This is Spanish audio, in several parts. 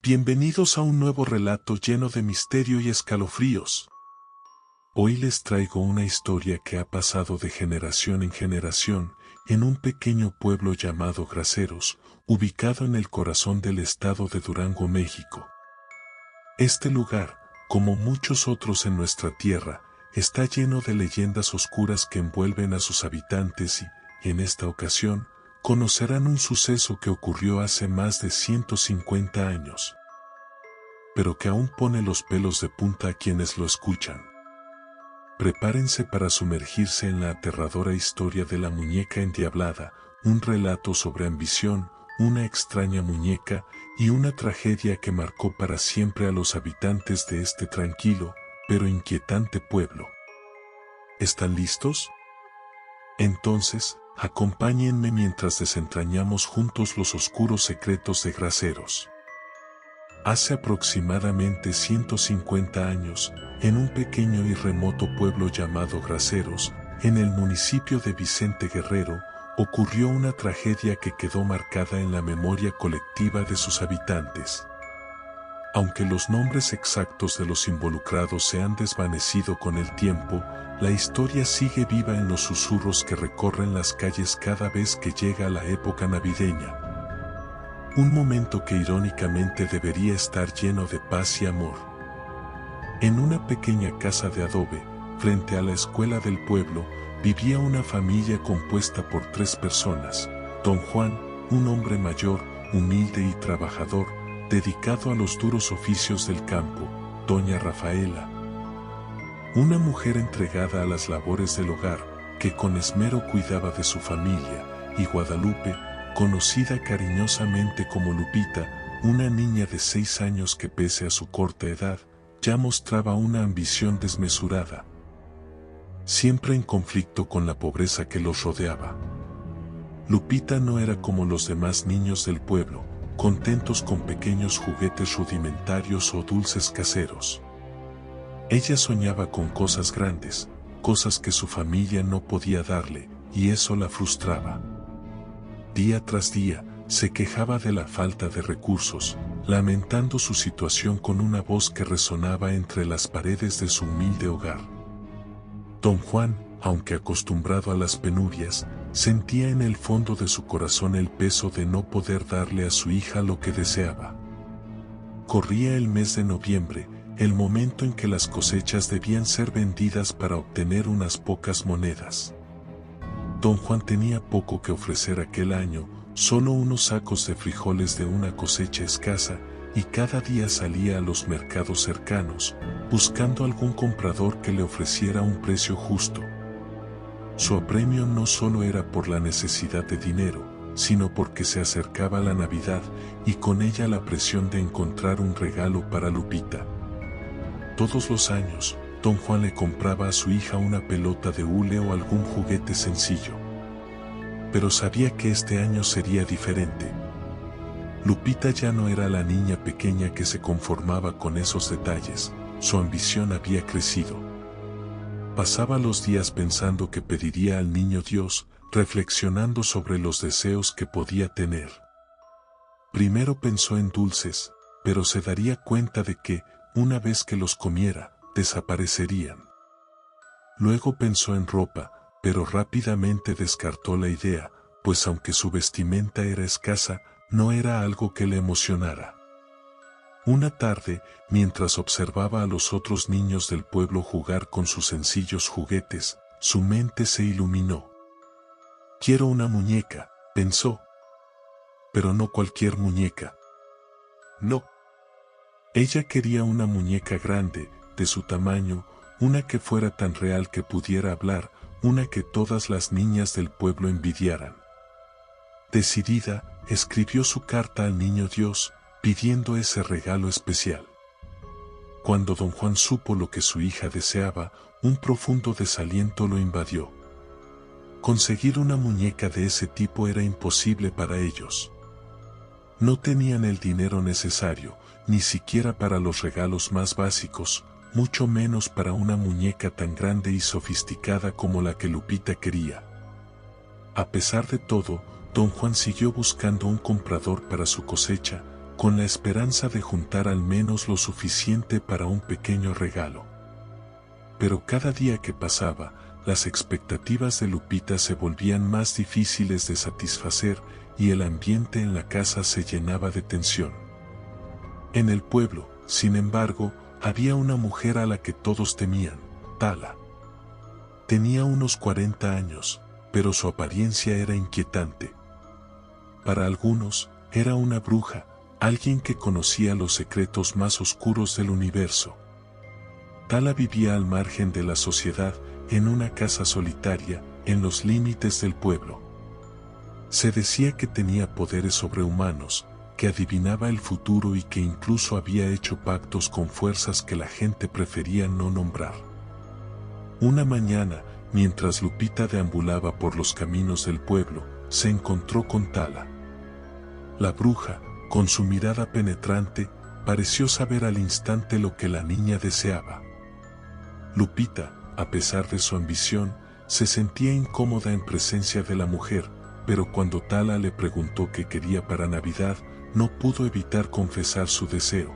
Bienvenidos a un nuevo relato lleno de misterio y escalofríos. Hoy les traigo una historia que ha pasado de generación en generación en un pequeño pueblo llamado Graceros, ubicado en el corazón del estado de Durango, México. Este lugar, como muchos otros en nuestra tierra, está lleno de leyendas oscuras que envuelven a sus habitantes y, en esta ocasión, conocerán un suceso que ocurrió hace más de 150 años, pero que aún pone los pelos de punta a quienes lo escuchan. Prepárense para sumergirse en la aterradora historia de la muñeca endiablada, un relato sobre ambición, una extraña muñeca y una tragedia que marcó para siempre a los habitantes de este tranquilo, pero inquietante pueblo. ¿Están listos? Entonces, acompáñenme mientras desentrañamos juntos los oscuros secretos de Graceros. Hace aproximadamente 150 años, en un pequeño y remoto pueblo llamado Graceros, en el municipio de Vicente Guerrero, ocurrió una tragedia que quedó marcada en la memoria colectiva de sus habitantes. Aunque los nombres exactos de los involucrados se han desvanecido con el tiempo, la historia sigue viva en los susurros que recorren las calles cada vez que llega la época navideña. Un momento que irónicamente debería estar lleno de paz y amor. En una pequeña casa de adobe, frente a la escuela del pueblo, vivía una familia compuesta por 3 personas: Don Juan, un hombre mayor, humilde y trabajador, dedicado a los duros oficios del campo; Doña Rafaela, una mujer entregada a las labores del hogar, que con esmero cuidaba de su familia; y Guadalupe, conocida cariñosamente como Lupita, una niña de 6 años que pese a su corta edad, ya mostraba una ambición desmesurada, siempre en conflicto con la pobreza que los rodeaba. Lupita no era como los demás niños del pueblo, contentos con pequeños juguetes rudimentarios o dulces caseros. Ella soñaba con cosas grandes, cosas que su familia no podía darle, y eso la frustraba. Día tras día, se quejaba de la falta de recursos, lamentando su situación con una voz que resonaba entre las paredes de su humilde hogar. Don Juan, aunque acostumbrado a las penurias, sentía en el fondo de su corazón el peso de no poder darle a su hija lo que deseaba. Corría el mes de noviembre, el momento en que las cosechas debían ser vendidas para obtener unas pocas monedas. Don Juan tenía poco que ofrecer aquel año, solo unos sacos de frijoles de una cosecha escasa, y cada día salía a los mercados cercanos, buscando algún comprador que le ofreciera un precio justo. Su apremio no solo era por la necesidad de dinero, sino porque se acercaba la Navidad, y con ella la presión de encontrar un regalo para Lupita. Todos los años, Don Juan le compraba a su hija una pelota de hule o algún juguete sencillo. Pero sabía que este año sería diferente. Lupita ya no era la niña pequeña que se conformaba con esos detalles, su ambición había crecido. Pasaba los días pensando que pediría al niño Dios, reflexionando sobre los deseos que podía tener. Primero pensó en dulces, pero se daría cuenta de que, una vez que los comiera, desaparecerían. Luego pensó en ropa, pero rápidamente descartó la idea, pues aunque su vestimenta era escasa, no era algo que le emocionara. Una tarde, mientras observaba a los otros niños del pueblo jugar con sus sencillos juguetes, su mente se iluminó. «Quiero una muñeca», pensó. Pero no cualquier muñeca. No. Ella quería una muñeca grande, de su tamaño, una que fuera tan real que pudiera hablar, una que todas las niñas del pueblo envidiaran. Decidida, escribió su carta al niño Dios, pidiendo ese regalo especial. Cuando Don Juan supo lo que su hija deseaba, un profundo desaliento lo invadió. Conseguir una muñeca de ese tipo era imposible para ellos. No tenían el dinero necesario, ni siquiera para los regalos más básicos, mucho menos para una muñeca tan grande y sofisticada como la que Lupita quería. A pesar de todo, Don Juan siguió buscando un comprador para su cosecha, con la esperanza de juntar al menos lo suficiente para un pequeño regalo. Pero cada día que pasaba, las expectativas de Lupita se volvían más difíciles de satisfacer y el ambiente en la casa se llenaba de tensión. En el pueblo, sin embargo, había una mujer a la que todos temían, Tala. Tenía unos 40 años, pero su apariencia era inquietante. Para algunos, era una bruja, alguien que conocía los secretos más oscuros del universo. Tala vivía al margen de la sociedad, en una casa solitaria, en los límites del pueblo. Se decía que tenía poderes sobrehumanos, que adivinaba el futuro y que incluso había hecho pactos con fuerzas que la gente prefería no nombrar. Una mañana, mientras Lupita deambulaba por los caminos del pueblo, se encontró con Tala. La bruja, con su mirada penetrante, pareció saber al instante lo que la niña deseaba. Lupita, a pesar de su ambición, se sentía incómoda en presencia de la mujer, pero cuando Tala le preguntó qué quería para Navidad, no pudo evitar confesar su deseo.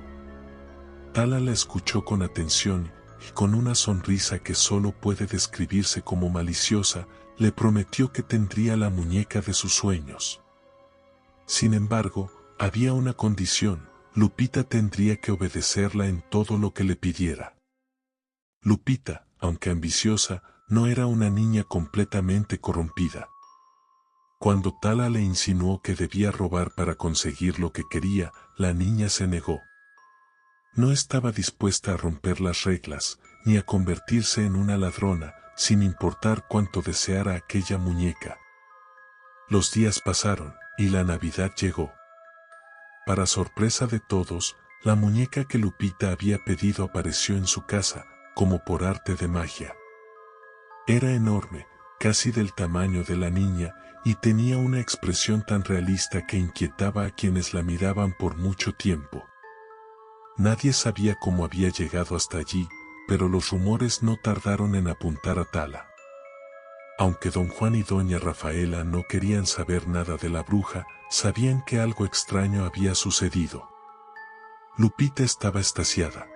Tala la escuchó con atención y con una sonrisa que solo puede describirse como maliciosa, le prometió que tendría la muñeca de sus sueños. Sin embargo, había una condición: Lupita tendría que obedecerla en todo lo que le pidiera. Lupita, aunque ambiciosa, no era una niña completamente corrompida. Cuando Tala le insinuó que debía robar para conseguir lo que quería, la niña se negó. No estaba dispuesta a romper las reglas, ni a convertirse en una ladrona, sin importar cuánto deseara aquella muñeca. Los días pasaron, y la Navidad llegó. Para sorpresa de todos, la muñeca que Lupita había pedido apareció en su casa, como por arte de magia. Era enorme, casi del tamaño de la niña, y tenía una expresión tan realista que inquietaba a quienes la miraban por mucho tiempo. Nadie sabía cómo había llegado hasta allí, pero los rumores no tardaron en apuntar a Tala. Aunque don Juan y doña Rafaela no querían saber nada de la bruja, sabían que algo extraño había sucedido. Lupita estaba extasiada.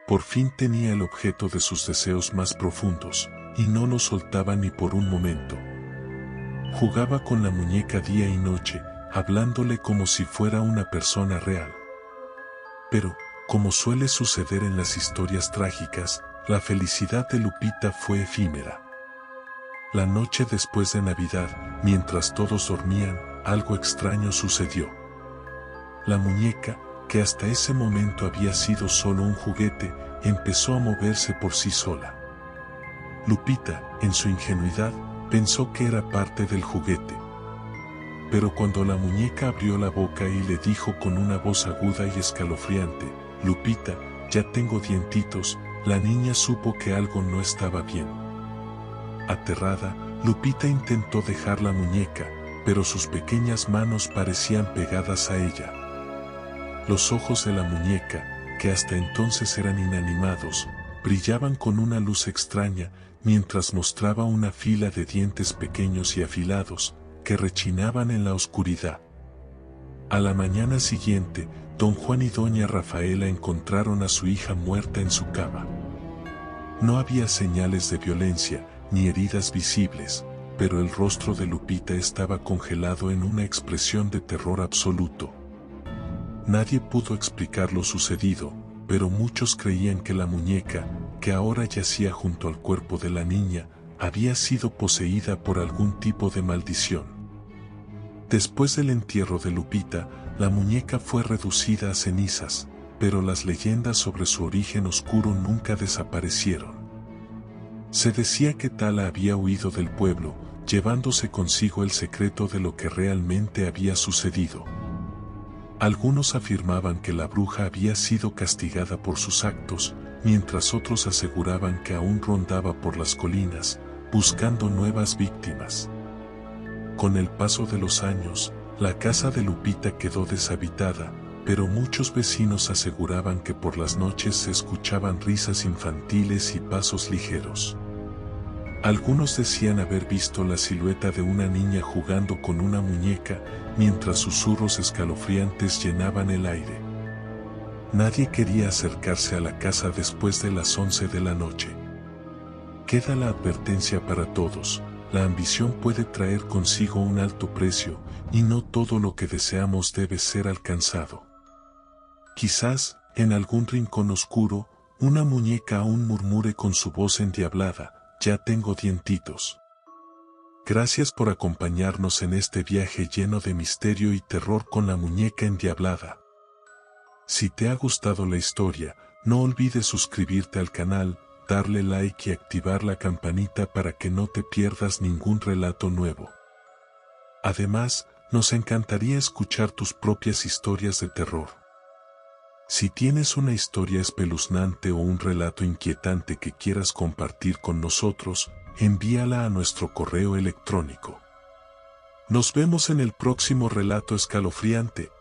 Por fin tenía el objeto de sus deseos más profundos, y no lo soltaba ni por un momento. Jugaba con la muñeca día y noche, hablándole como si fuera una persona real. Pero, como suele suceder en las historias trágicas, la felicidad de Lupita fue efímera. La noche después de Navidad, mientras todos dormían, algo extraño sucedió. La muñeca, que hasta ese momento había sido solo un juguete, empezó a moverse por sí sola. Lupita, en su ingenuidad, pensó que era parte del juguete. Pero cuando la muñeca abrió la boca y le dijo con una voz aguda y escalofriante: «Lupita, ya tengo dientitos», la niña supo que algo no estaba bien. Aterrada, Lupita intentó dejar la muñeca, pero sus pequeñas manos parecían pegadas a ella. Los ojos de la muñeca, que hasta entonces eran inanimados, brillaban con una luz extraña, mientras mostraba una fila de dientes pequeños y afilados, que rechinaban en la oscuridad. A la mañana siguiente, don Juan y doña Rafaela encontraron a su hija muerta en su cama. No había señales de violencia, ni heridas visibles, pero el rostro de Lupita estaba congelado en una expresión de terror absoluto. Nadie pudo explicar lo sucedido, pero muchos creían que la muñeca, que ahora yacía junto al cuerpo de la niña, había sido poseída por algún tipo de maldición. Después del entierro de Lupita, la muñeca fue reducida a cenizas, pero las leyendas sobre su origen oscuro nunca desaparecieron. Se decía que Tala había huido del pueblo, llevándose consigo el secreto de lo que realmente había sucedido. Algunos afirmaban que la bruja había sido castigada por sus actos, mientras otros aseguraban que aún rondaba por las colinas, buscando nuevas víctimas. Con el paso de los años, la casa de Lupita quedó deshabitada, pero muchos vecinos aseguraban que por las noches se escuchaban risas infantiles y pasos ligeros. Algunos decían haber visto la silueta de una niña jugando con una muñeca, mientras susurros escalofriantes llenaban el aire. Nadie quería acercarse a la casa después de las 11 de la noche. Queda la advertencia para todos: la ambición puede traer consigo un alto precio, y no todo lo que deseamos debe ser alcanzado. Quizás, en algún rincón oscuro, una muñeca aún murmure con su voz endiablada: ya tengo dientitos. Gracias por acompañarnos en este viaje lleno de misterio y terror con la muñeca endiablada. Si te ha gustado la historia, no olvides suscribirte al canal, darle like y activar la campanita para que no te pierdas ningún relato nuevo. Además, nos encantaría escuchar tus propias historias de terror. Si tienes una historia espeluznante o un relato inquietante que quieras compartir con nosotros, envíala a nuestro correo electrónico. Nos vemos en el próximo relato escalofriante.